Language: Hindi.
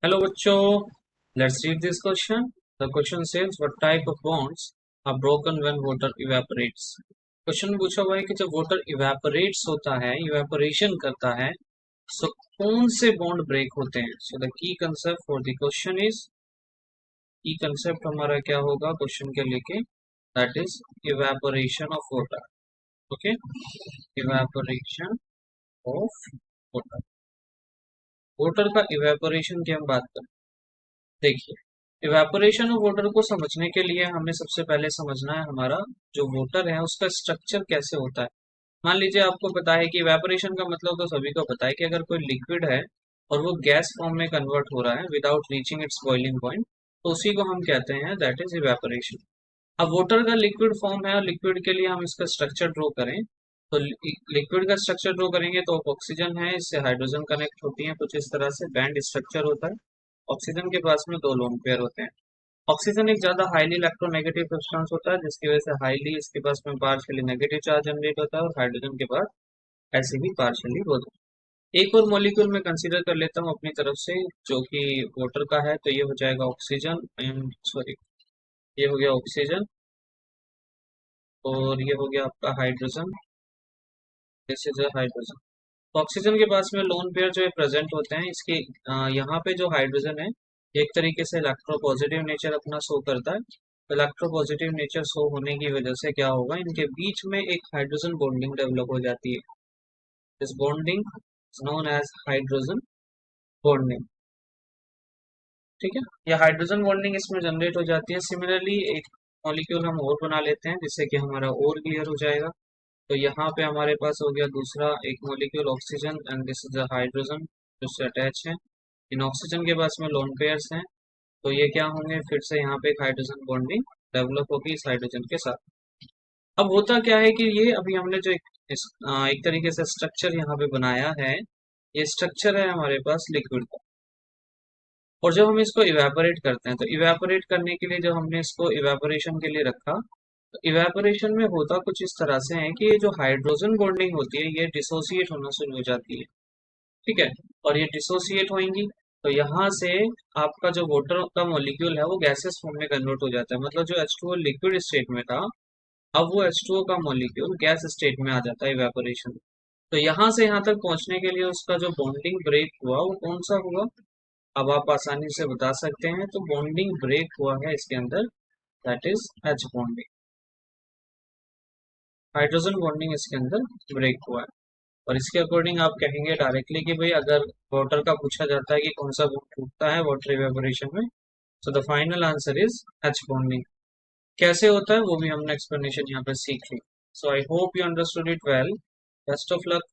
Hello बच्चों, let's read this question. The question says what type of bonds are broken when water evaporates. Question पूछा हुआ है कि जब वाटर इवेपोरेट्स होता है, इवेपोरेशन करता है, so कौन से बॉन्ड ब्रेक होते हैं? So the key concept for the question is, की कंसेप्ट हमारा क्या होगा क्वेश्चन के लेके, that is evaporation of water. Okay, evaporation of water. Water का इवेपोरेशन की हम बात करें, देखिए, इवेपोरेशन ऑफ वाटर को समझने के लिए हमें सबसे पहले समझना है हमारा जो वाटर है उसका स्ट्रक्चर कैसे होता है. मान लीजिए आपको पता है कि इवेपोरेशन का मतलब तो सभी को पता है कि अगर कोई लिक्विड है और वो गैस फॉर्म में कन्वर्ट हो रहा है without reaching it's boiling point, तो उसी को हम कहते हैं दैट इज इवेपोरेशन. अब वाटर का लिक्विड फॉर्म है और लिक्विड के लिए हम इसका स्ट्रक्चर ड्रॉ करें, तो लिक्विड का स्ट्रक्चर ड्रॉ करेंगे तो ऑक्सीजन है, इससे हाइड्रोजन कनेक्ट होती है, कुछ इस तरह से बैंड स्ट्रक्चर होता है. ऑक्सीजन के पास में दो लोन पेयर होते हैं. ऑक्सीजन एक ज्यादा हाईली इलेक्ट्रोनेगेटिव सब्सटेंस होता है जिसकी वजह से हाईली इसके पास में पार्शियली नेगेटिव चार्ज जनरेट होता है, और हाइड्रोजन के पास ऐसे भी पार्शियली होता है. एक और मॉलिक्यूल मैं कंसीडर कर लेता हूँ अपनी तरफ से जो कि वाटर का है, तो ये हो जाएगा ऑक्सीजन एंड सॉरी, ये हो गया ऑक्सीजन और ये हो गया आपका हाइड्रोजन. This is hydrogen. तो ऑक्सीजन के पास में लोन पेयर जो है प्रेजेंट होते हैं, इसके यहाँ पे जो हाइड्रोजन है एक तरीके से इलेक्ट्रोपॉजिटिव नेचर अपना शो करता है. तो इलेक्ट्रोपॉजिटिव नेचर शो होने की वजह से क्या होगा, इनके बीच में एक हाइड्रोजन बॉन्डिंग डेवलप हो जाती है. This bonding is known as hydrogen bonding. ठीक है, ये हाइड्रोजन बॉन्डिंग इसमें जनरेट हो जाती है. सिमिलरली एक मॉलिक्यूल हम और बना लेते हैं जिससे कि हमारा और क्लियर हो जाएगा. तो यहाँ पे हमारे पास हो गया दूसरा एक molecule oxygen and this is the hydrogen जिससे अटैच है. इन ऑक्सीजन के पास में लोन पेयर्स हैं, तो ये क्या होंगे, फिर से यहाँ पे एक हाइड्रोजन बॉन्डिंग डेवलप होगी इस हाइड्रोजन के साथ. अब होता क्या है कि ये अभी हमने जो एक तरीके से स्ट्रक्चर यहाँ पे बनाया है, ये स्ट्रक्चर है हमारे पास लिक्विड का. और जब हम इसको इवेपोरेट करते हैं, तो इवेपोरेट करने के लिए जब हमने इसको इवेपोरेशन के लिए रखा, तो इवेपोरेशन में होता कुछ इस तरह से है कि ये जो हाइड्रोजन बॉन्डिंग होती है ये डिसोसिएट होना शुरू हो जाती है. ठीक है, और ये डिसोसिएट होंगी तो यहाँ से आपका जो वाटर का मॉलिक्यूल है वो गैसेस फॉर्म में कन्वर्ट हो जाता है. मतलब जो H2O लिक्विड स्टेट में था, अब वो H2O का मॉलिक्यूल गैस स्टेट में आ जाता है इवेपोरेशन. तो यहाँ से यहाँ तक पहुंचने के लिए उसका जो बॉन्डिंग ब्रेक हुआ वो कौन सा हुआ, अब आप आसानी से बता सकते हैं. तो बॉन्डिंग ब्रेक हुआ है इसके अंदर, that is H bonding. Hydrogen bonding इसके अंदर ब्रेक हुआ है. और इसके अकॉर्डिंग आप कहेंगे डायरेक्टली कि भाई अगर वाटर का पूछा जाता है कि कौन सा बॉन्ड टूटता है वाटर इवेपोरेशन में, so the final answer is H bonding. कैसे होता है वो भी हमने एक्सप्लेनेशन यहाँ पे सीख ली. So I hope you understood it well. Best of luck.